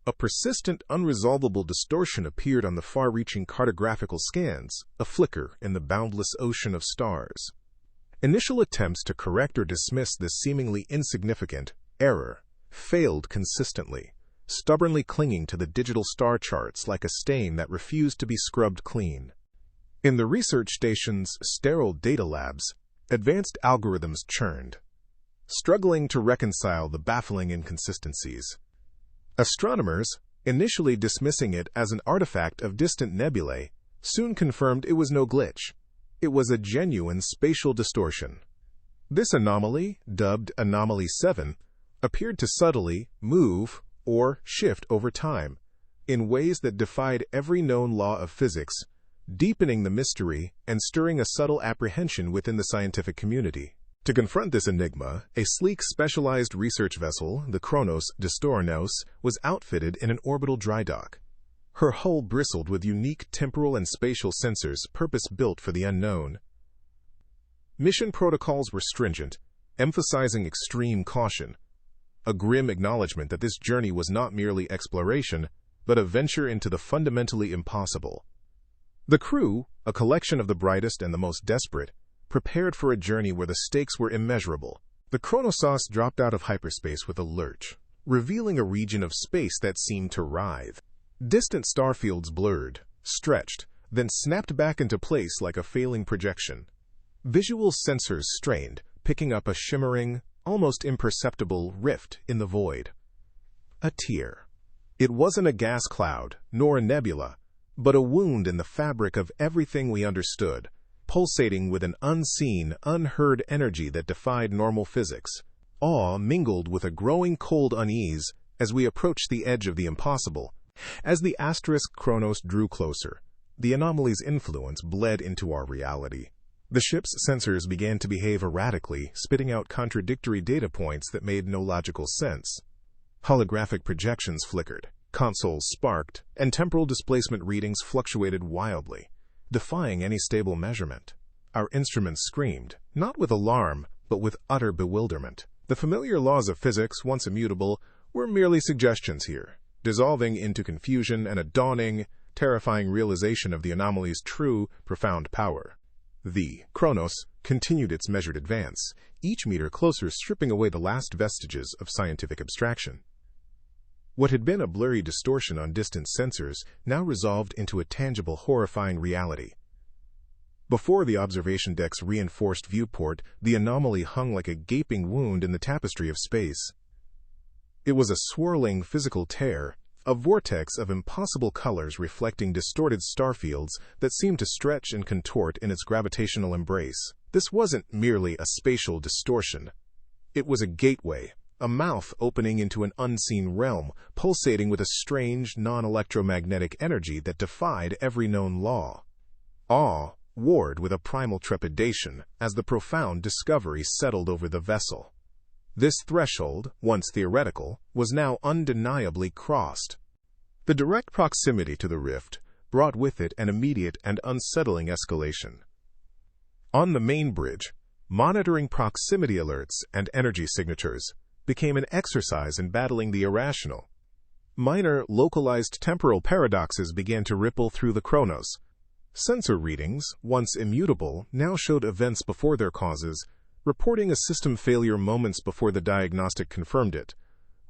A persistent, unresolvable distortion appeared on the far-reaching cartographical scans, a flicker in the boundless ocean of stars. Initial attempts to correct or dismiss this seemingly insignificant error failed consistently, stubbornly clinging to the digital star charts like a stain that refused to be scrubbed clean. In the research station's sterile data labs, advanced algorithms churned, struggling to reconcile the baffling inconsistencies. Astronomers, initially dismissing it as an artifact of distant nebulae, soon confirmed it was no glitch. It was a genuine spatial distortion. This anomaly, dubbed Anomaly 7, appeared to subtly move or shift over time in ways that defied every known law of physics, deepening the mystery and stirring a subtle apprehension within the scientific community. To confront this enigma, a sleek, specialized research vessel, the Chronos was outfitted in an orbital dry dock. Her hull bristled with unique temporal and spatial sensors purpose-built for the unknown. Mission protocols were stringent, emphasizing extreme caution, a grim acknowledgement that this journey was not merely exploration, but a venture into the fundamentally impossible. The crew, a collection of the brightest and the most desperate, prepared for a journey where the stakes were immeasurable. The Chronos dropped out of hyperspace with a lurch, revealing a region of space that seemed to writhe. Distant starfields blurred, stretched, then snapped back into place like a failing projection. Visual sensors strained, picking up a shimmering, almost imperceptible rift in the void. A tear. It wasn't a gas cloud, nor a nebula, but a wound in the fabric of everything we understood, pulsating with an unseen, unheard energy that defied normal physics. Awe mingled with a growing cold unease as we approached the edge of the impossible. As the asterisk Chronos drew closer, the anomaly's influence bled into our reality. The ship's sensors began to behave erratically, spitting out contradictory data points that made no logical sense. Holographic projections flickered, consoles sparked, and temporal displacement readings fluctuated wildly, defying any stable measurement. Our instruments screamed, not with alarm, but with utter bewilderment. The familiar laws of physics, once immutable, were merely suggestions here, dissolving into confusion and a dawning, terrifying realization of the anomaly's true, profound power. The Chronos continued its measured advance, each meter closer stripping away the last vestiges of scientific abstraction. What had been a blurry distortion on distant sensors now resolved into a tangible, horrifying reality. Before the observation deck's reinforced viewport, the anomaly hung like a gaping wound in the tapestry of space. It was a swirling physical tear, a vortex of impossible colors reflecting distorted starfields that seemed to stretch and contort in its gravitational embrace. This wasn't merely a spatial distortion. It was a gateway, a mouth opening into an unseen realm, pulsating with a strange, non-electromagnetic energy that defied every known law. Awe warred with a primal trepidation as the profound discovery settled over the vessel. This threshold, once theoretical, was now undeniably crossed. The direct proximity to the rift brought with it an immediate and unsettling escalation. On the main bridge, monitoring proximity alerts and energy signatures became an exercise in battling the irrational. Minor, localized temporal paradoxes began to ripple through the Chronos. Sensor readings, once immutable, now showed events before their causes, reporting a system failure moments before the diagnostic confirmed it,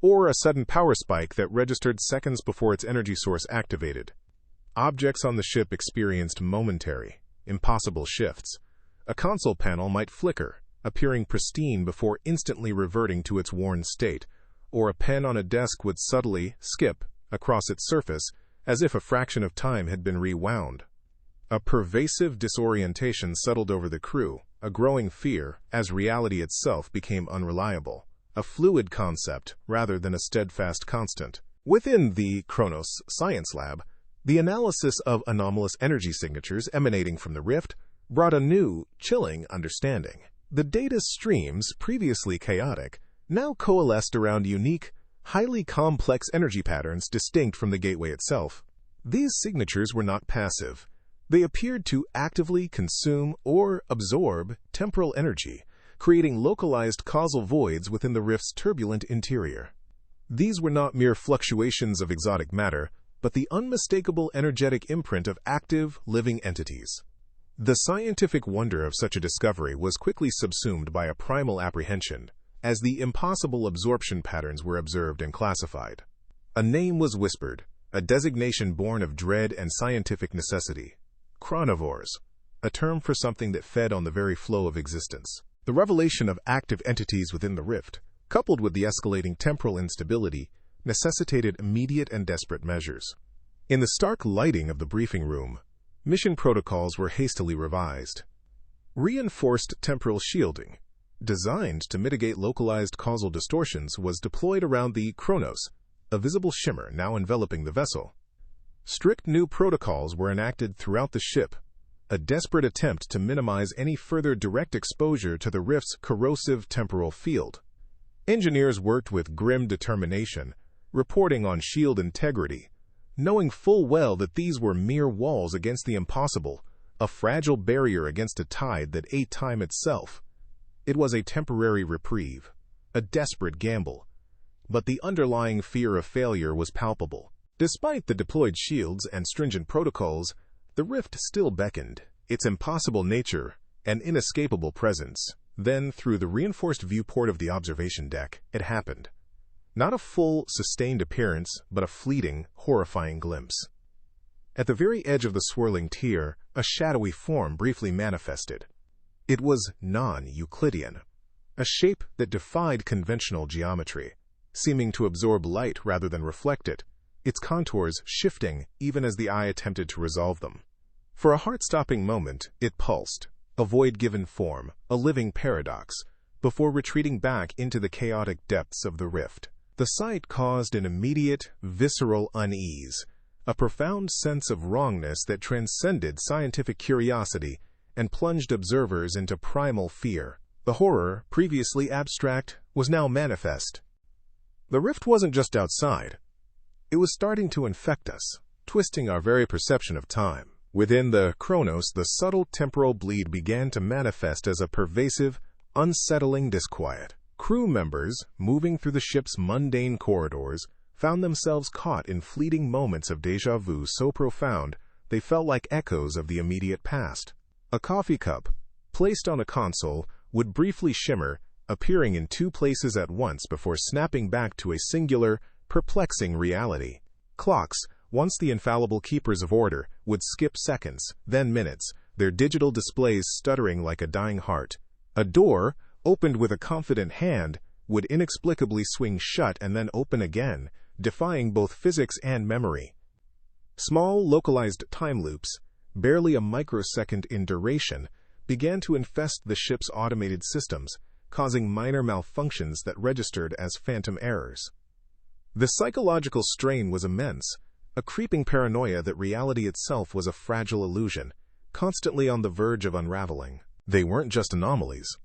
or a sudden power spike that registered seconds before its energy source activated. Objects on the ship experienced momentary, impossible shifts. A console panel might flicker, appearing pristine before instantly reverting to its worn state, or a pen on a desk would subtly skip across its surface as if a fraction of time had been rewound. A pervasive disorientation settled over the crew, a growing fear as reality itself became unreliable, a fluid concept rather than a steadfast constant. Within the Chronos Science Lab, the analysis of anomalous energy signatures emanating from the rift brought a new, chilling understanding. The data streams, previously chaotic, now coalesced around unique, highly complex energy patterns distinct from the gateway itself. These signatures were not passive. They appeared to actively consume or absorb temporal energy, creating localized causal voids within the rift's turbulent interior. These were not mere fluctuations of exotic matter, but the unmistakable energetic imprint of active, living entities. The scientific wonder of such a discovery was quickly subsumed by a primal apprehension, as the impossible absorption patterns were observed and classified. A name was whispered, a designation born of dread and scientific necessity: Chronovores, a term for something that fed on the very flow of existence. The revelation of active entities within the rift, coupled with the escalating temporal instability, necessitated immediate and desperate measures. In the stark lighting of the briefing room, mission protocols were hastily revised. Reinforced temporal shielding, designed to mitigate localized causal distortions, was deployed around the Chronos, a visible shimmer now enveloping the vessel. Strict new protocols were enacted throughout the ship, a desperate attempt to minimize any further direct exposure to the rift's corrosive temporal field. Engineers worked with grim determination, reporting on shield integrity, knowing full well that these were mere walls against the impossible, a fragile barrier against a tide that ate time itself. It was a temporary reprieve, a desperate gamble, but the underlying fear of failure was palpable. Despite the deployed shields and stringent protocols, the rift still beckoned, its impossible nature an inescapable presence. Then, through the reinforced viewport of the observation deck, it happened. Not a full, sustained appearance, but a fleeting, horrifying glimpse. At the very edge of the swirling tier, a shadowy form briefly manifested. It was non-Euclidean, a shape that defied conventional geometry, seeming to absorb light rather than reflect it, its contours shifting even as the eye attempted to resolve them. For a heart-stopping moment, it pulsed, a void-given form, a living paradox, before retreating back into the chaotic depths of the rift. The sight caused an immediate, visceral unease, a profound sense of wrongness that transcended scientific curiosity and plunged observers into primal fear. The horror, previously abstract, was now manifest. The rift wasn't just outside. It was starting to infect us, twisting our very perception of time. Within the Chronos, the subtle temporal bleed began to manifest as a pervasive, unsettling disquiet. Crew members, moving through the ship's mundane corridors, found themselves caught in fleeting moments of déjà vu so profound they felt like echoes of the immediate past. A coffee cup, placed on a console, would briefly shimmer, appearing in two places at once before snapping back to a singular, perplexing reality. Clocks, once the infallible keepers of order, would skip seconds, then minutes, their digital displays stuttering like a dying heart. A door, opened with a confident hand, would inexplicably swing shut and then open again, defying both physics and memory. Small, localized time loops, barely a microsecond in duration, began to infest the ship's automated systems, causing minor malfunctions that registered as phantom errors. The psychological strain was immense, a creeping paranoia that reality itself was a fragile illusion, constantly on the verge of unraveling. They weren't just anomalies.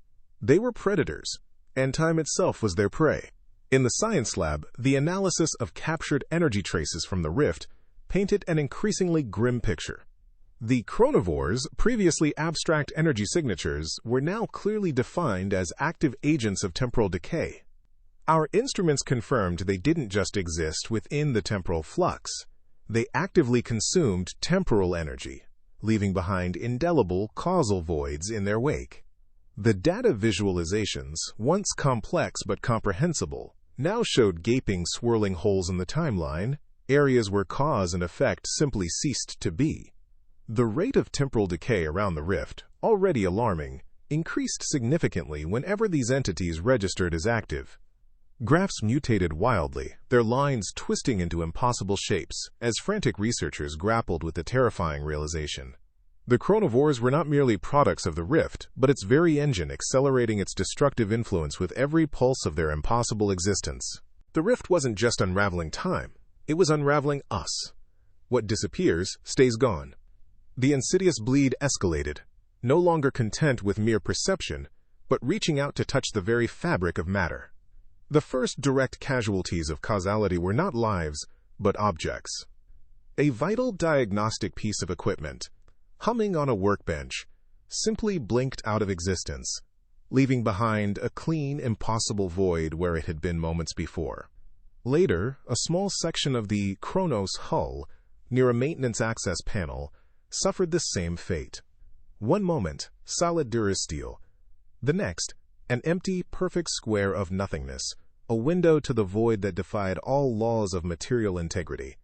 They were predators, and time itself was their prey. In the science lab, the analysis of captured energy traces from the rift painted an increasingly grim picture. The Chronovores, previously abstract energy signatures, were now clearly defined as active agents of temporal decay. Our instruments confirmed they didn't just exist within the temporal flux. They actively consumed temporal energy, leaving behind indelible causal voids in their wake. The data visualizations, once complex but comprehensible, now showed gaping, swirling holes in the timeline, areas where cause and effect simply ceased to be. The rate of temporal decay around the rift, already alarming, increased significantly whenever these entities registered as active. Graphs mutated wildly, their lines twisting into impossible shapes, as frantic researchers grappled with the terrifying realization. The Chronovores were not merely products of the rift, but its very engine accelerating its destructive influence with every pulse of their impossible existence. The rift wasn't just unraveling time, it was unraveling us. What disappears stays gone. The insidious bleed escalated, no longer content with mere perception, but reaching out to touch the very fabric of matter. The first direct casualties of causality were not lives, but objects. A vital diagnostic piece of equipment, humming on a workbench, simply blinked out of existence, leaving behind a clean, impossible void where it had been moments before. Later, a small section of the Chronos hull, near a maintenance access panel, suffered the same fate. One moment, solid durasteel. The next, an empty, perfect square of nothingness, a window to the void that defied all laws of material integrity.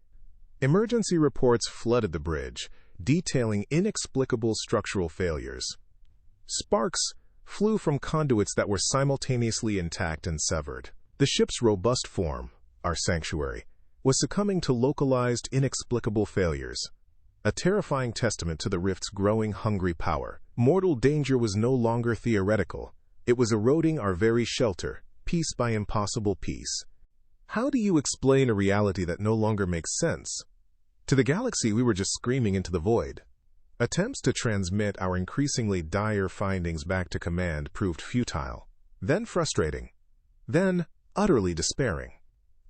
Emergency reports flooded the bridge, detailing inexplicable structural failures. Sparks flew from conduits that were simultaneously intact and severed. The ship's robust form, our sanctuary, was succumbing to localized, inexplicable failures. A terrifying testament to the rift's growing hungry power. Mortal danger was no longer theoretical. It was eroding our very shelter, piece by impossible piece. How do you explain a reality that no longer makes sense? To the galaxy, we were just screaming into the void. Attempts to transmit our increasingly dire findings back to command proved futile, then frustrating, then utterly despairing.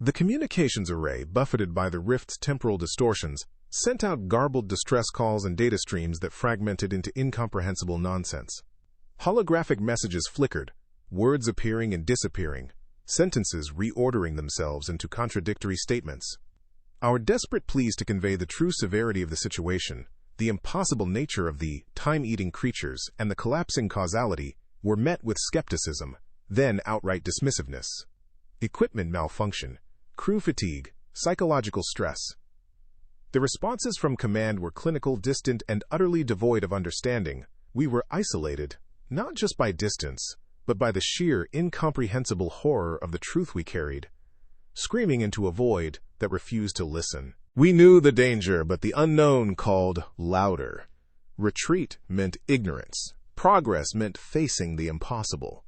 The communications array, buffeted by the rift's temporal distortions, sent out garbled distress calls and data streams that fragmented into incomprehensible nonsense. Holographic messages flickered, words appearing and disappearing, sentences reordering themselves into contradictory statements. Our desperate pleas to convey the true severity of the situation, the impossible nature of the time-eating creatures, and the collapsing causality were met with skepticism, then outright dismissiveness. Equipment malfunction, crew fatigue, psychological stress. The responses from command were clinical, distant, and utterly devoid of understanding. We were isolated, not just by distance, but by the sheer, incomprehensible horror of the truth we carried, screaming into a void that refused to listen. We knew the danger, but the unknown called louder. Retreat meant ignorance. Progress meant facing the impossible.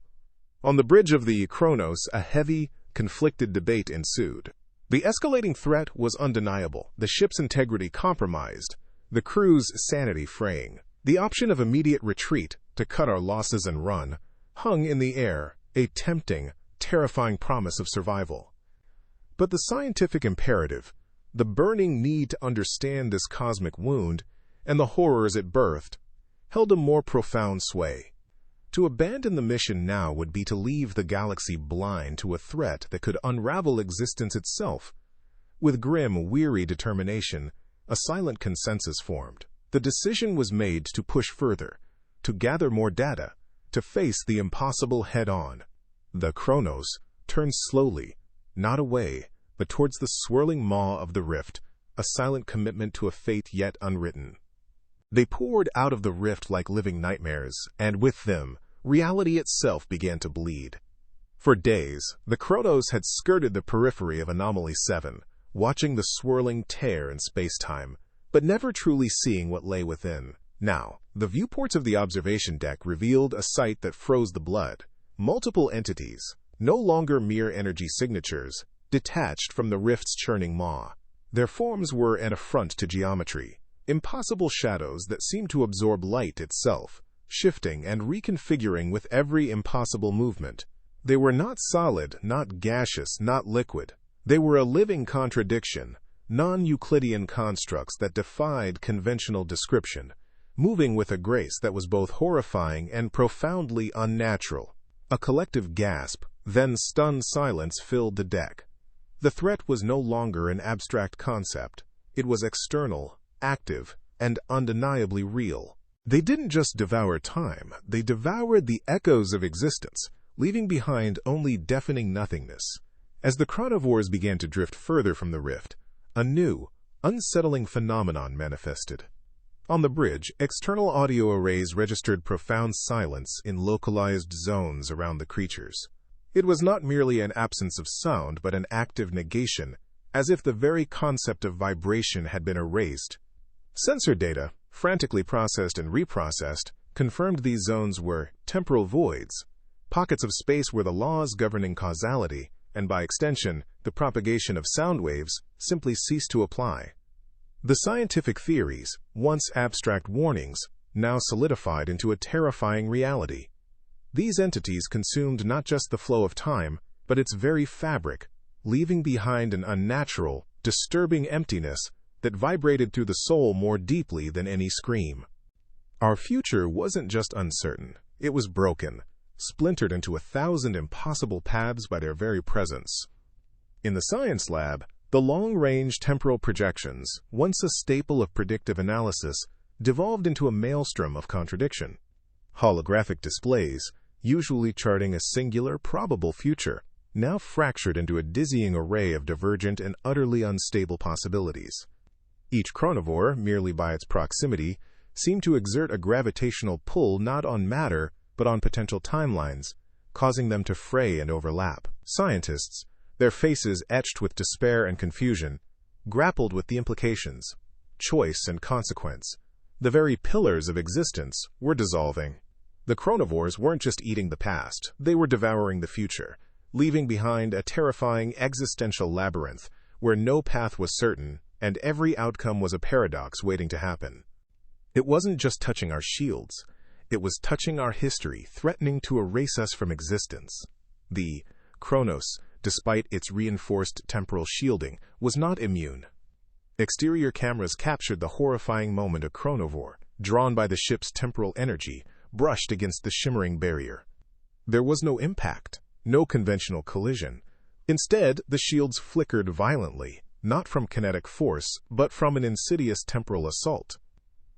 On the bridge of the Chronos, a heavy, conflicted debate ensued. The escalating threat was undeniable, the ship's integrity compromised, the crew's sanity fraying. The option of immediate retreat, to cut our losses and run, hung in the air, a tempting, terrifying promise of survival. But the scientific imperative, the burning need to understand this cosmic wound, and the horrors it birthed, held a more profound sway. To abandon the mission now would be to leave the galaxy blind to a threat that could unravel existence itself. With grim, weary determination, a silent consensus formed. The decision was made to push further, to gather more data, to face the impossible head-on. The Chronos turned slowly, not away, but towards the swirling maw of the rift, a silent commitment to a fate yet unwritten. They poured out of the rift like living nightmares, and with them, reality itself began to bleed. For days, the Chronos had skirted the periphery of Anomaly 7, watching the swirling tear in spacetime, but never truly seeing what lay within. Now, the viewports of the observation deck revealed a sight that froze the blood. Multiple entities, no longer mere energy signatures, detached from the rift's churning maw. Their forms were an affront to geometry, impossible shadows that seemed to absorb light itself, shifting and reconfiguring with every impossible movement. They were not solid, not gaseous, not liquid. They were a living contradiction, non-Euclidean constructs that defied conventional description, moving with a grace that was both horrifying and profoundly unnatural. A collective gasp, then stunned silence filled the deck. The threat was no longer an abstract concept. It was external, active, and undeniably real. They didn't just devour time, they devoured the echoes of existence, leaving behind only deafening nothingness. As the Chronovores began to drift further from the rift, a new, unsettling phenomenon manifested. On the bridge, external audio arrays registered profound silence in localized zones around the creatures. It was not merely an absence of sound, but an active negation, as if the very concept of vibration had been erased. Sensor data, frantically processed and reprocessed, confirmed these zones were temporal voids, pockets of space where the laws governing causality, and by extension, the propagation of sound waves, simply ceased to apply. The scientific theories, once abstract warnings, now solidified into a terrifying reality. These entities consumed not just the flow of time, but its very fabric, leaving behind an unnatural, disturbing emptiness that vibrated through the soul more deeply than any scream. Our future wasn't just uncertain, it was broken, splintered into 1,000 impossible paths by their very presence. In the science lab, the long-range temporal projections, once a staple of predictive analysis, devolved into a maelstrom of contradiction. Holographic displays, usually charting a singular, probable future, now fractured into a dizzying array of divergent and utterly unstable possibilities. Each chronovore, merely by its proximity, seemed to exert a gravitational pull not on matter, but on potential timelines, causing them to fray and overlap. Scientists, their faces etched with despair and confusion, grappled with the implications. Choice and consequence, the very pillars of existence, were dissolving. The chronovores weren't just eating the past, they were devouring the future, leaving behind a terrifying existential labyrinth where no path was certain and every outcome was a paradox waiting to happen. It wasn't just touching our shields, it was touching our history, threatening to erase us from existence. The Chronos, despite its reinforced temporal shielding, was not immune. Exterior cameras captured the horrifying moment a chronovore, drawn by the ship's temporal energy, brushed against the shimmering barrier. There was no impact, no conventional collision. Instead, the shields flickered violently, not from kinetic force, but from an insidious temporal assault.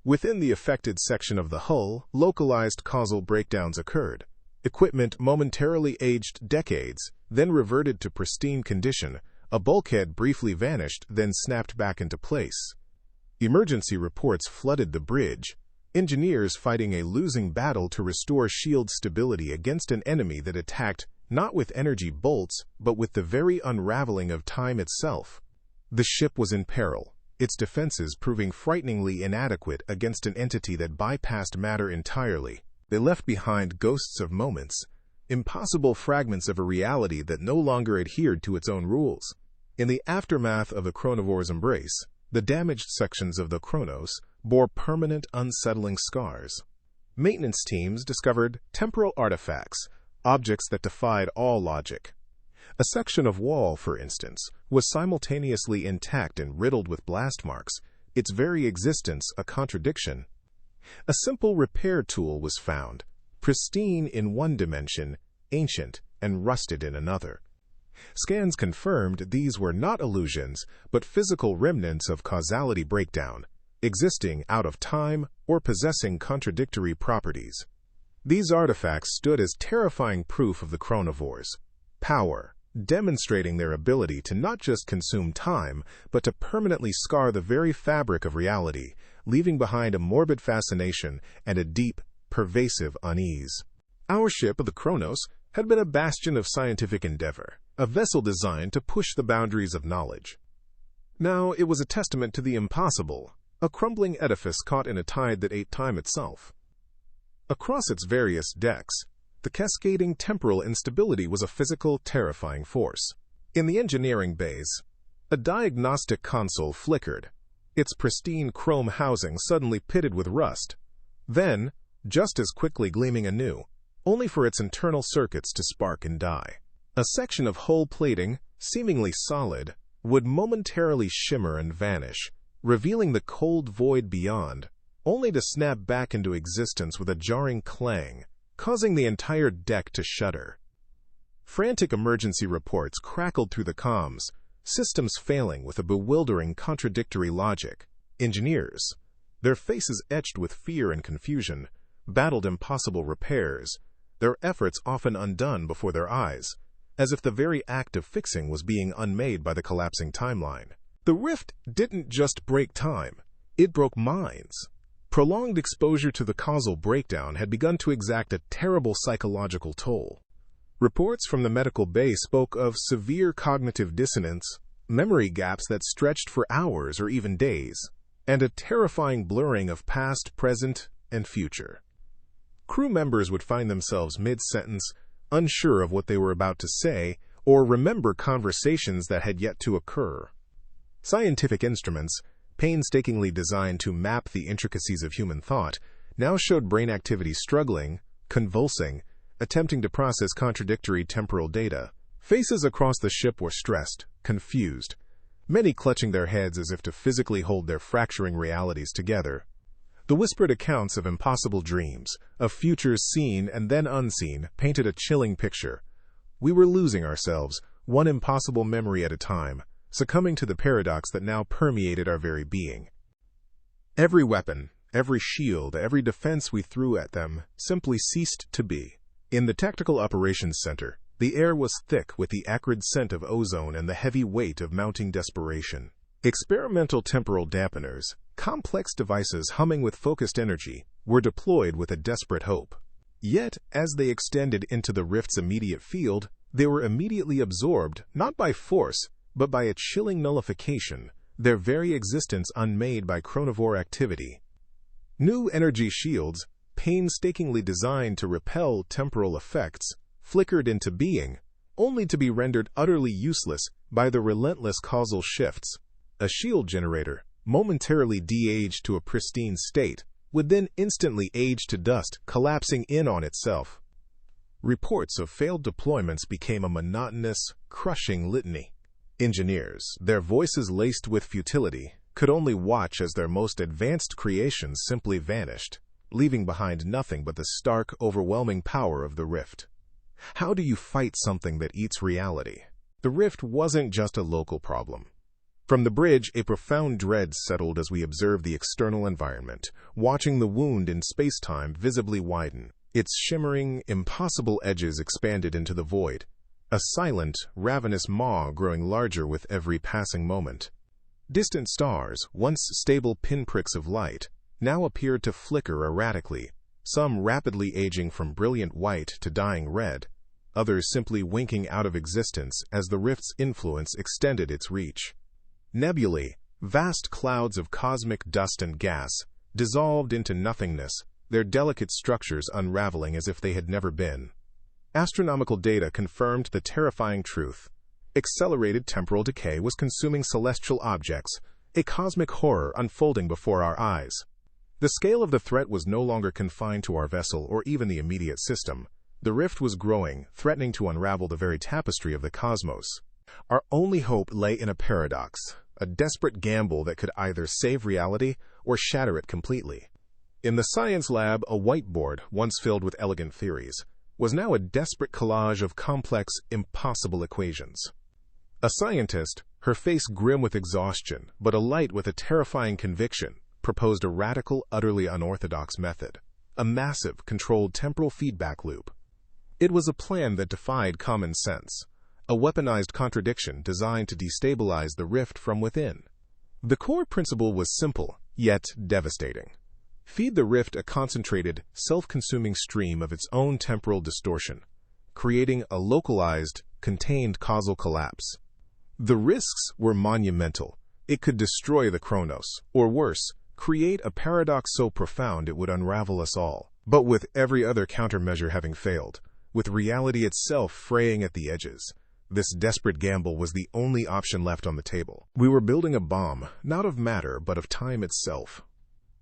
Within the affected section of the hull, localized causal breakdowns occurred. Equipment momentarily aged decades, then reverted to pristine condition. A bulkhead briefly vanished, then snapped back into place. Emergency reports flooded the bridge, engineers fighting a losing battle to restore shield stability against an enemy that attacked not with energy bolts, but with the very unraveling of time itself. The ship was in peril, its defenses proving frighteningly inadequate against an entity that bypassed matter entirely. They left behind ghosts of moments, impossible fragments of a reality that no longer adhered to its own rules. In the aftermath of the chronovore's embrace, the damaged sections of the Chronos bore permanent, unsettling scars. Maintenance teams discovered temporal artifacts, objects that defied all logic. A section of wall, for instance, was simultaneously intact and riddled with blast marks, its very existence a contradiction. A simple repair tool was found, pristine in one dimension, ancient and rusted in another. Scans confirmed these were not illusions, but physical remnants of causality breakdown, existing out of time or possessing contradictory properties. These artifacts stood as terrifying proof of the chronovores' power, demonstrating their ability to not just consume time, but to permanently scar the very fabric of reality, leaving behind a morbid fascination and a deep, pervasive unease. Our ship, the Chronos, had been a bastion of scientific endeavor, a vessel designed to push the boundaries of knowledge. Now it was a testament to the impossible, a crumbling edifice caught in a tide that ate time itself. Across its various decks, the cascading temporal instability was a physical, terrifying force. In the engineering bays, a diagnostic console flickered, its pristine chrome housing suddenly pitted with rust, then, just as quickly gleaming anew, only for its internal circuits to spark and die. A section of hull plating, seemingly solid, would momentarily shimmer and vanish, revealing the cold void beyond, only to snap back into existence with a jarring clang, causing the entire deck to shudder. Frantic emergency reports crackled through the comms, systems failing with a bewildering contradictory logic. Engineers, their faces etched with fear and confusion, battled impossible repairs, their efforts often undone before their eyes, as if the very act of fixing was being unmade by the collapsing timeline. The rift didn't just break time, it broke minds. Prolonged exposure to the causal breakdown had begun to exact a terrible psychological toll. Reports from the medical bay spoke of severe cognitive dissonance, memory gaps that stretched for hours or even days, and a terrifying blurring of past, present, and future. Crew members would find themselves mid-sentence, unsure of what they were about to say, or remember conversations that had yet to occur. Scientific instruments, painstakingly designed to map the intricacies of human thought, now showed brain activity struggling, convulsing, attempting to process contradictory temporal data. Faces across the ship were stressed, confused, many clutching their heads as if to physically hold their fracturing realities together. The whispered accounts of impossible dreams, of futures seen and then unseen, painted a chilling picture. We were losing ourselves, one impossible memory at a time, succumbing to the paradox that now permeated our very being. Every weapon, every shield, every defense we threw at them simply ceased to be. In the Tactical Operations Center, the air was thick with the acrid scent of ozone and the heavy weight of mounting desperation. Experimental temporal dampeners, complex devices humming with focused energy, were deployed with a desperate hope. Yet, as they extended into the rift's immediate field, they were immediately absorbed, not by force, but by a chilling nullification, their very existence unmade by chronovore activity. New energy shields, painstakingly designed to repel temporal effects, flickered into being, only to be rendered utterly useless by the relentless causal shifts. A shield generator, momentarily de-aged to a pristine state, would then instantly age to dust, collapsing in on itself. Reports of failed deployments became a monotonous, crushing litany. Engineers, their voices laced with futility, could only watch as their most advanced creations simply vanished, leaving behind nothing but the stark, overwhelming power of the rift. How do you fight something that eats reality? The rift wasn't just a local problem. From the bridge, a profound dread settled as we observed the external environment, watching the wound in spacetime visibly widen. Its shimmering, impossible edges expanded into the void, a silent, ravenous maw growing larger with every passing moment. Distant stars, once stable pinpricks of light, now appeared to flicker erratically, some rapidly aging from brilliant white to dying red, others simply winking out of existence as the rift's influence extended its reach. Nebulae, vast clouds of cosmic dust and gas, dissolved into nothingness, their delicate structures unraveling as if they had never been. Astronomical data confirmed the terrifying truth. Accelerated temporal decay was consuming celestial objects, a cosmic horror unfolding before our eyes. The scale of the threat was no longer confined to our vessel or even the immediate system. The rift was growing, threatening to unravel the very tapestry of the cosmos. Our only hope lay in a paradox, a desperate gamble that could either save reality or shatter it completely. In the science lab, a whiteboard, once filled with elegant theories, was now a desperate collage of complex, impossible equations. A scientist, her face grim with exhaustion, but alight with a terrifying conviction, proposed a radical, utterly unorthodox method, a massive, controlled temporal feedback loop. It was a plan that defied common sense, a weaponized contradiction designed to destabilize the rift from within. The core principle was simple, yet devastating. Feed the rift a concentrated, self-consuming stream of its own temporal distortion, creating a localized, contained causal collapse. The risks were monumental. It could destroy the Chronos, or worse, create a paradox so profound it would unravel us all. But with every other countermeasure having failed, with reality itself fraying at the edges, this desperate gamble was the only option left on the table. We were building a bomb, not of matter, but of time itself.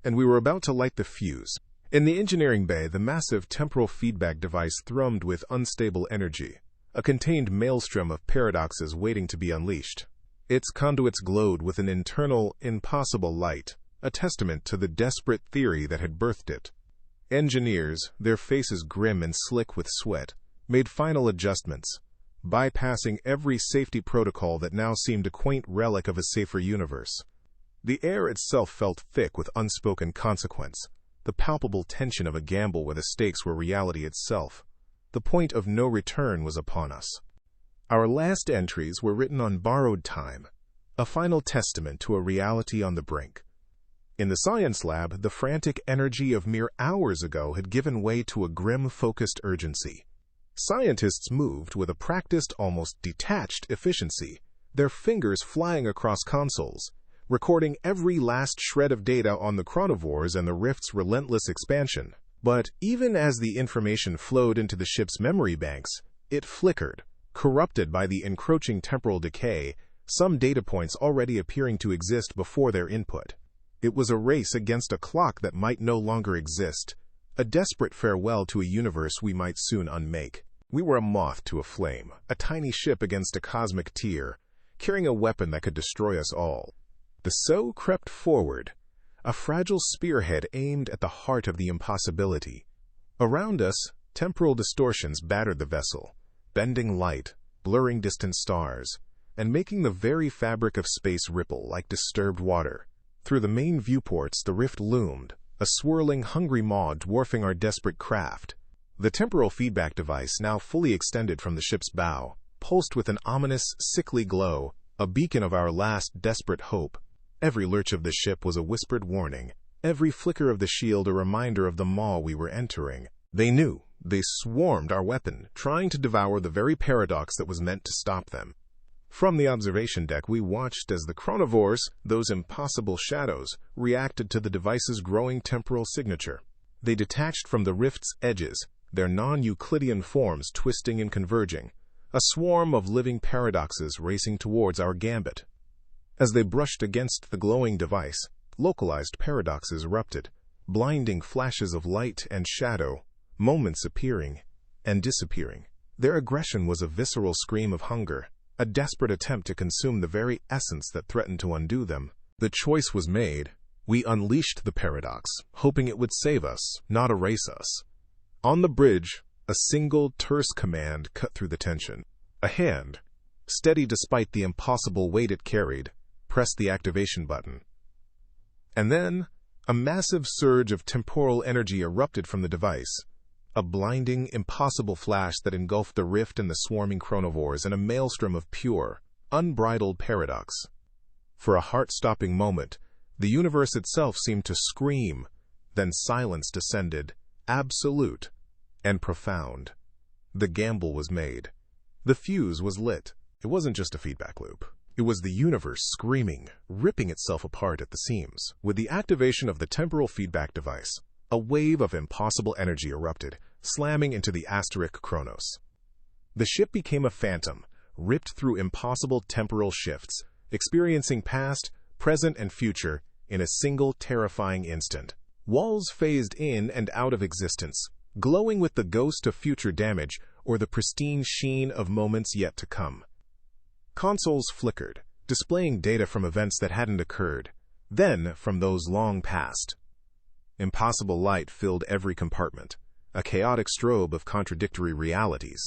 And we were about to light the fuse. In the engineering bay, the massive temporal feedback device thrummed with unstable energy, a contained maelstrom of paradoxes waiting to be unleashed. Its conduits glowed with an internal, impossible light, a testament to the desperate theory that had birthed it. Engineers, their faces grim and slick with sweat, made final adjustments, bypassing every safety protocol that now seemed a quaint relic of a safer universe. The air itself felt thick with unspoken consequence, the palpable tension of a gamble where the stakes were reality itself. The point of no return was upon us. Our last entries were written on borrowed time, a final testament to a reality on the brink. In the science lab, the frantic energy of mere hours ago had given way to a grim, focused urgency. Scientists moved with a practiced, almost detached efficiency, their fingers flying across consoles, recording every last shred of data on the Chronovores and the rift's relentless expansion. But even as the information flowed into the ship's memory banks, it flickered, corrupted by the encroaching temporal decay, some data points already appearing to exist before their input. It was a race against a clock that might no longer exist, a desperate farewell to a universe we might soon unmake. We were a moth to a flame, a tiny ship against a cosmic tier, carrying a weapon that could destroy us all. The so crept forward, a fragile spearhead aimed at the heart of the impossibility. Around us, temporal distortions battered the vessel, bending light, blurring distant stars, and making the very fabric of space ripple like disturbed water. Through the main viewports, the rift loomed, a swirling, hungry maw dwarfing our desperate craft. The temporal feedback device, now fully extended from the ship's bow, pulsed with an ominous, sickly glow, a beacon of our last desperate hope. Every lurch of the ship was a whispered warning, every flicker of the shield a reminder of the maw we were entering. They knew. They swarmed our weapon, trying to devour the very paradox that was meant to stop them. From the observation deck, we watched as the Chronovores, those impossible shadows, reacted to the device's growing temporal signature. They detached from the rift's edges, their non-Euclidean forms twisting and converging, a swarm of living paradoxes racing towards our gambit. As they brushed against the glowing device, localized paradoxes erupted, blinding flashes of light and shadow, moments appearing and disappearing. Their aggression was a visceral scream of hunger, a desperate attempt to consume the very essence that threatened to undo them. The choice was made. We unleashed the paradox, hoping it would save us, not erase us. On the bridge, a single terse command cut through the tension. A hand, steady despite the impossible weight it carried, pressed the activation button. And then, a massive surge of temporal energy erupted from the device, a blinding, impossible flash that engulfed the rift and the swarming Chronovores in a maelstrom of pure, unbridled paradox. For a heart-stopping moment, the universe itself seemed to scream, then silence descended, absolute and profound. The gamble was made. The fuse was lit. It wasn't just a feedback loop. It was the universe screaming, ripping itself apart at the seams. With the activation of the temporal feedback device, a wave of impossible energy erupted, slamming into the asterisk Chronos. The ship became a phantom, ripped through impossible temporal shifts, experiencing past, present, and future in a single terrifying instant. Walls phased in and out of existence, glowing with the ghost of future damage or the pristine sheen of moments yet to come. Consoles flickered, displaying data from events that hadn't occurred, then from those long past. Impossible light filled every compartment, a chaotic strobe of contradictory realities.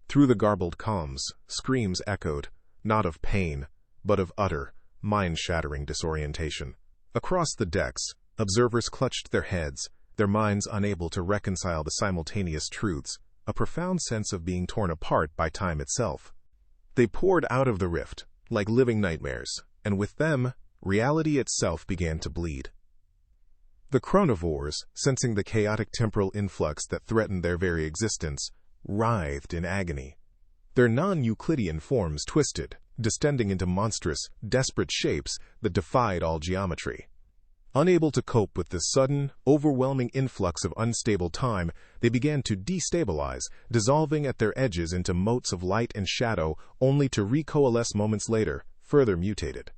Through the garbled comms, screams echoed, not of pain, but of utter, mind-shattering disorientation. Across the decks, observers clutched their heads, their minds unable to reconcile the simultaneous truths, a profound sense of being torn apart by time itself. They poured out of the rift, like living nightmares, and with them, reality itself began to bleed. The Chronovores, sensing the chaotic temporal influx that threatened their very existence, writhed in agony. Their non-Euclidean forms twisted, distending into monstrous, desperate shapes that defied all geometry. Unable to cope with this sudden, overwhelming influx of unstable time, they began to destabilize, dissolving at their edges into motes of light and shadow, only to recoalesce moments later, further mutated.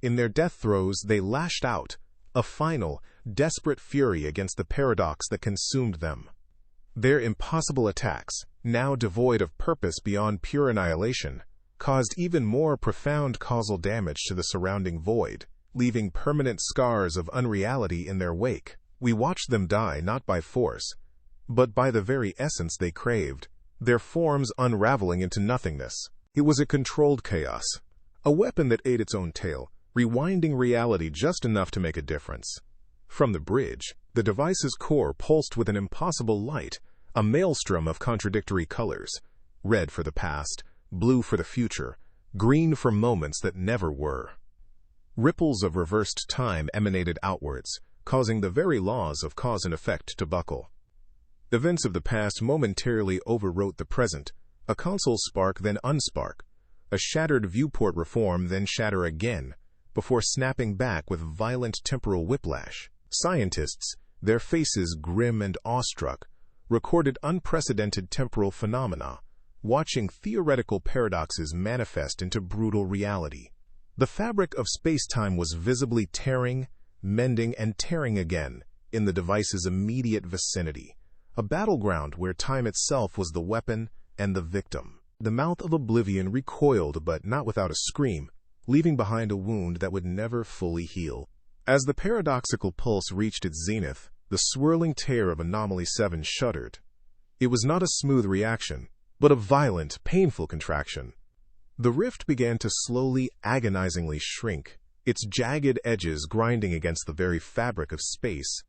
In their death throes, they lashed out, a final, desperate fury against the paradox that consumed them. Their impossible attacks, now devoid of purpose beyond pure annihilation, caused even more profound causal damage to the surrounding void, leaving permanent scars of unreality in their wake. We watched them die not by force, but by the very essence they craved, their forms unraveling into nothingness. It was a controlled chaos, a weapon that ate its own tail, rewinding reality just enough to make a difference. From the bridge, the device's core pulsed with an impossible light, a maelstrom of contradictory colors, red for the past, blue for the future, green for moments that never were. Ripples of reversed time emanated outwards, causing the very laws of cause and effect to buckle. Events of the past momentarily overwrote the present, a console spark then unspark, a shattered viewport reform then shatter again, before snapping back with violent temporal whiplash. Scientists, their faces grim and awestruck, recorded unprecedented temporal phenomena, watching theoretical paradoxes manifest into brutal reality. The fabric of spacetime was visibly tearing, mending, and tearing again in the device's immediate vicinity, a battleground where time itself was the weapon and the victim. The mouth of oblivion recoiled, but not without a scream, leaving behind a wound that would never fully heal. As the paradoxical pulse reached its zenith, the swirling tear of Anomaly 7 shuddered. It was not a smooth reaction. but a violent, painful contraction. The rift began to slowly, agonizingly shrink, its jagged edges grinding against the very fabric of space,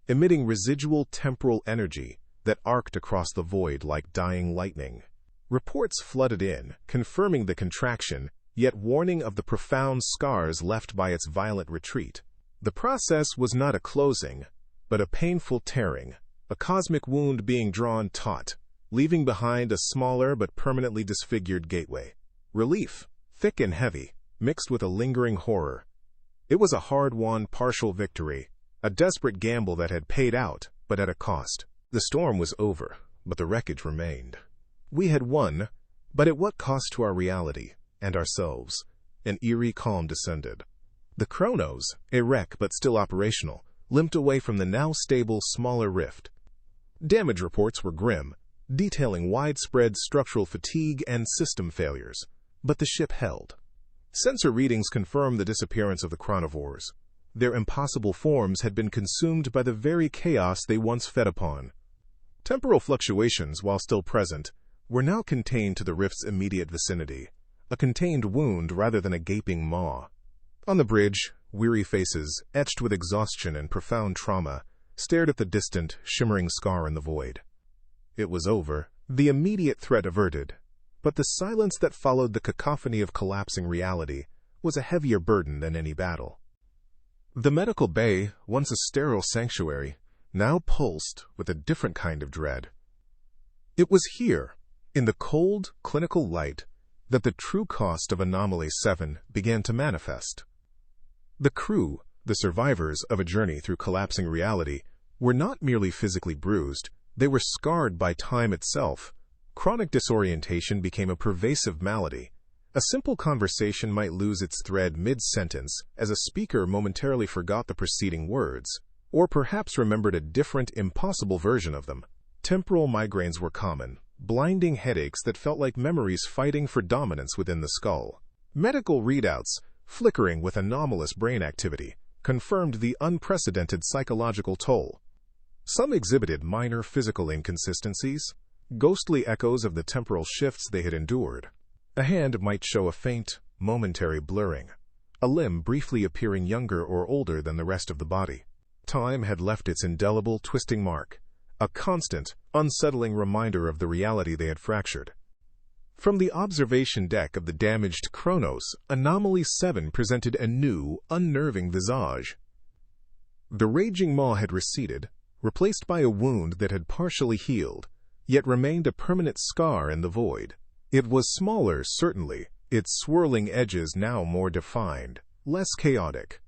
emitting residual temporal energy that arced across the void like dying lightning. Reports flooded in, confirming the contraction, yet warning of the profound scars left by its violent retreat. The process was not a closing, but a painful tearing, a cosmic wound being drawn taut, leaving behind a smaller but permanently disfigured gateway. Relief, thick and heavy, mixed with a lingering horror. It was a hard-won partial victory, a desperate gamble that had paid out, but at a cost. The storm was over, but the wreckage remained. We had won, but at what cost to our reality and ourselves? An eerie calm descended. The Chronos, a wreck but still operational, limped away from the now stable, smaller rift. Damage reports were grim, detailing widespread structural fatigue and system failures, but the ship held. Sensor readings confirmed the disappearance of the Chronovores. Their impossible forms had been consumed by the very chaos they once fed upon. Temporal fluctuations, while still present, were now contained to the rift's immediate vicinity, a contained wound rather than a gaping maw. On the bridge, weary faces, etched with exhaustion and profound trauma, stared at the distant, shimmering scar in the void. It was over, the immediate threat averted, but the silence that followed the cacophony of collapsing reality was a heavier burden than any battle. The medical bay, once a sterile sanctuary, now pulsed with a different kind of dread. It was here, in the cold, clinical light, that the true cost of Anomaly 7 began to manifest. The crew, the survivors of a journey through collapsing reality, were not merely physically bruised, they were scarred by time itself. Chronic disorientation became a pervasive malady. A simple conversation might lose its thread mid-sentence as a speaker momentarily forgot the preceding words, or perhaps remembered a different, impossible version of them. Temporal migraines were common, blinding headaches that felt like memories fighting for dominance within the skull. Medical readouts, flickering with anomalous brain activity, confirmed the unprecedented psychological toll. Some exhibited minor physical inconsistencies, ghostly echoes of the temporal shifts they had endured. A hand might show a faint, momentary blurring, a limb briefly appearing younger or older than the rest of the body. Time had left its indelible, twisting mark, a constant, unsettling reminder of the reality they had fractured. From the observation deck of the damaged Chronos, Anomaly 7 presented a new, unnerving visage. The raging maw had receded, replaced by a wound that had partially healed, yet remained a permanent scar in the void. It was smaller, certainly, its swirling edges now more defined, less chaotic.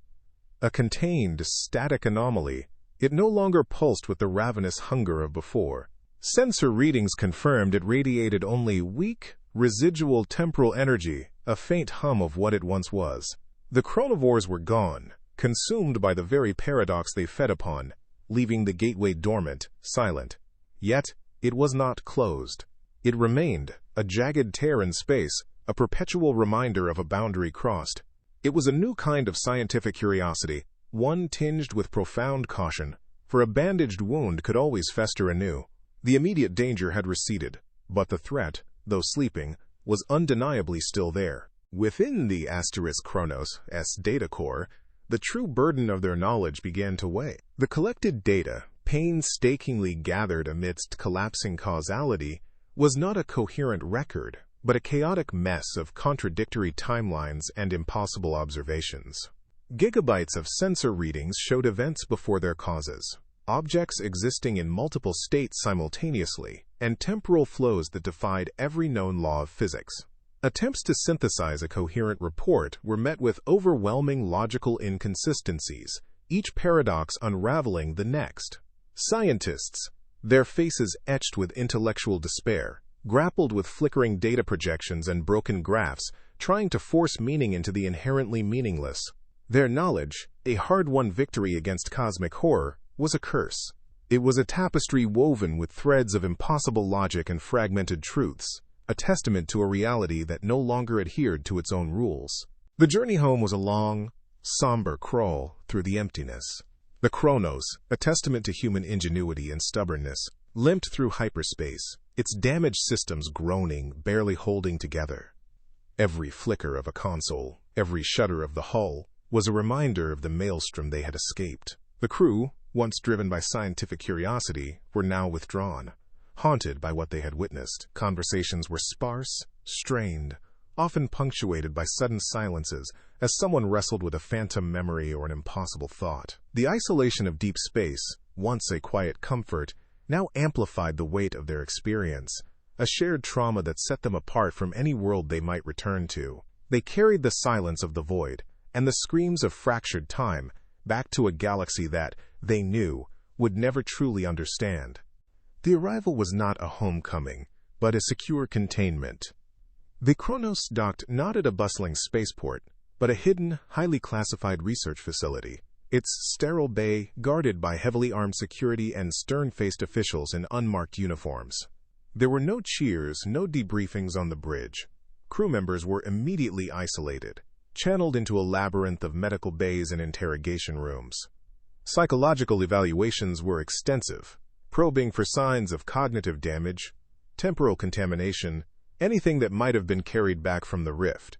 A contained, static anomaly, it no longer pulsed with the ravenous hunger of before. Sensor readings confirmed it radiated only weak, residual temporal energy, a faint hum of what it once was. The Chronovores were gone, consumed by the very paradox they fed upon, leaving the gateway dormant, silent. Yet, it was not closed. It remained, a jagged tear in space, a perpetual reminder of a boundary crossed. It was a new kind of scientific curiosity, one tinged with profound caution, for a bandaged wound could always fester anew. The immediate danger had receded, but the threat, though sleeping, was undeniably still there. Within the Chronos' data core, the true burden of their knowledge began to weigh. The collected data, painstakingly gathered amidst collapsing causality, was not a coherent record, but a chaotic mess of contradictory timelines and impossible observations. Gigabytes of sensor readings showed events before their causes, objects existing in multiple states simultaneously, and temporal flows that defied every known law of physics. Attempts to synthesize a coherent report were met with overwhelming logical inconsistencies, each paradox unraveling the next. Scientists, their faces etched with intellectual despair, grappled with flickering data projections and broken graphs, trying to force meaning into the inherently meaningless. Their knowledge, a hard-won victory against cosmic horror, was a curse. It was a tapestry woven with threads of impossible logic and fragmented truths, a testament to a reality that no longer adhered to its own rules. The journey home was a long, somber crawl through the emptiness. The Chronos, a testament to human ingenuity and stubbornness, limped through hyperspace, its damaged systems groaning, barely holding together. Every flicker of a console, every shudder of the hull, was a reminder of the maelstrom they had escaped. The crew, once driven by scientific curiosity, were now withdrawn, haunted by what they had witnessed. Conversations were sparse, strained, often punctuated by sudden silences as someone wrestled with a phantom memory or an impossible thought. The isolation of deep space, once a quiet comfort, now amplified the weight of their experience, a shared trauma that set them apart from any world they might return to. They carried the silence of the void and the screams of fractured time back to a galaxy that, they knew, would never truly understand. The arrival was not a homecoming, but a secure containment. The Chronos docked not at a bustling spaceport, but a hidden, highly classified research facility, its sterile bay guarded by heavily armed security and stern-faced officials in unmarked uniforms. There were no cheers, no debriefings on the bridge. Crew members were immediately isolated, channeled into a labyrinth of medical bays and interrogation rooms. Psychological evaluations were extensive, probing for signs of cognitive damage, temporal contamination, anything that might have been carried back from the rift.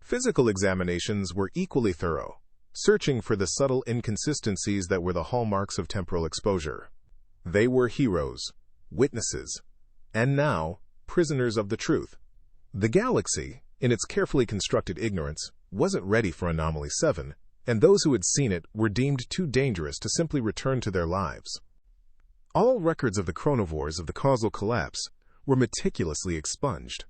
Physical examinations were equally thorough, searching for the subtle inconsistencies that were the hallmarks of temporal exposure. They were heroes, witnesses, and now prisoners of the truth. The galaxy, in its carefully constructed ignorance, wasn't ready for Anomaly 7, and those who had seen it were deemed too dangerous to simply return to their lives. All records of the Chronovores of the causal collapse were meticulously expunged.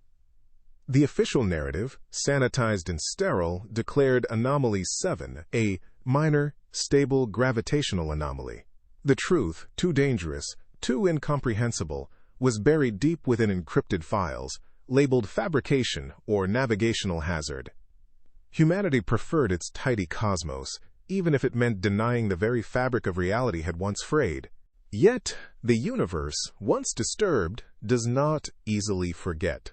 The official narrative, sanitized and sterile, declared Anomaly 7 a minor, stable gravitational anomaly. The truth, too dangerous, too incomprehensible, was buried deep within encrypted files, labeled fabrication or navigational hazard. Humanity preferred its tidy cosmos, even if it meant denying the very fabric of reality had once frayed. Yet, the universe, once disturbed, does not easily forget.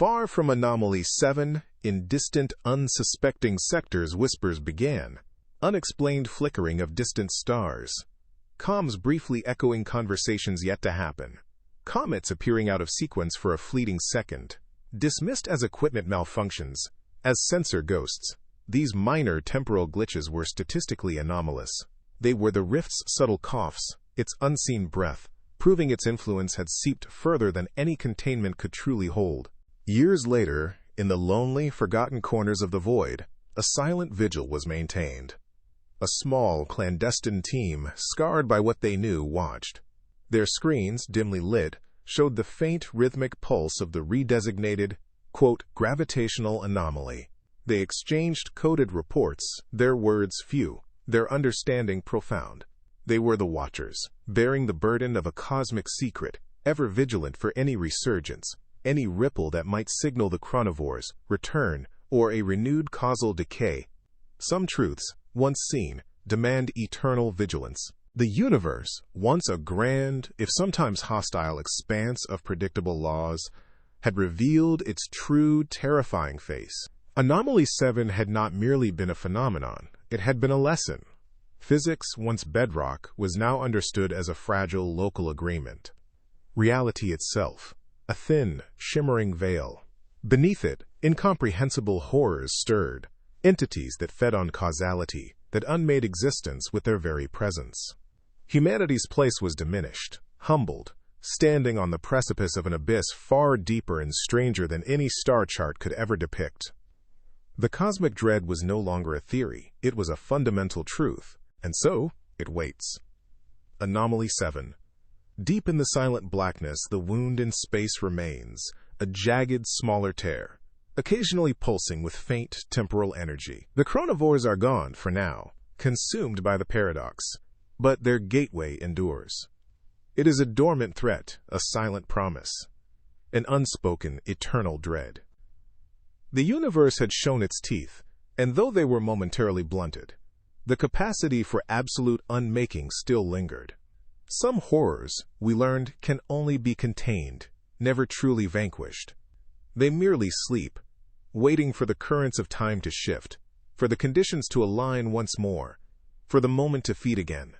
Far from Anomaly 7, in distant, unsuspecting sectors whispers began, unexplained flickering of distant stars, comms briefly echoing conversations yet to happen, comets appearing out of sequence for a fleeting second. Dismissed as equipment malfunctions, as sensor ghosts, these minor temporal glitches were statistically anomalous. They were the rift's subtle coughs, its unseen breath, proving its influence had seeped further than any containment could truly hold. Years later, in the lonely, forgotten corners of the void, a silent vigil was maintained. A small, clandestine team, scarred by what they knew, watched. Their screens, dimly lit, showed the faint, rhythmic pulse of the redesignated, quote, gravitational anomaly. They exchanged coded reports, their words few, their understanding profound. They were the Watchers, bearing the burden of a cosmic secret, ever vigilant for any resurgence, any ripple that might signal the Chronovores' return or a renewed causal decay. Some truths, once seen, demand eternal vigilance. The universe, once a grand, if sometimes hostile expanse of predictable laws, had revealed its true, terrifying face. Anomaly 7 had not merely been a phenomenon, it had been a lesson. Physics, once bedrock, was now understood as a fragile local agreement. Reality itself, a thin, shimmering veil. Beneath it, incomprehensible horrors stirred, entities that fed on causality, that unmade existence with their very presence. Humanity's place was diminished, humbled, standing on the precipice of an abyss far deeper and stranger than any star chart could ever depict. The cosmic dread was no longer a theory, it was a fundamental truth, and so it waits. Anomaly 7. Deep in the silent blackness, the wound in space remains, a jagged, smaller tear, occasionally pulsing with faint temporal energy. The Chronovores are gone, for now, consumed by the paradox, but their gateway endures. It is a dormant threat, a silent promise, an unspoken, eternal dread. The universe had shown its teeth, and though they were momentarily blunted, the capacity for absolute unmaking still lingered. Some horrors, we learned, can only be contained, never truly vanquished. They merely sleep, waiting for the currents of time to shift, for the conditions to align once more, for the moment to feed again.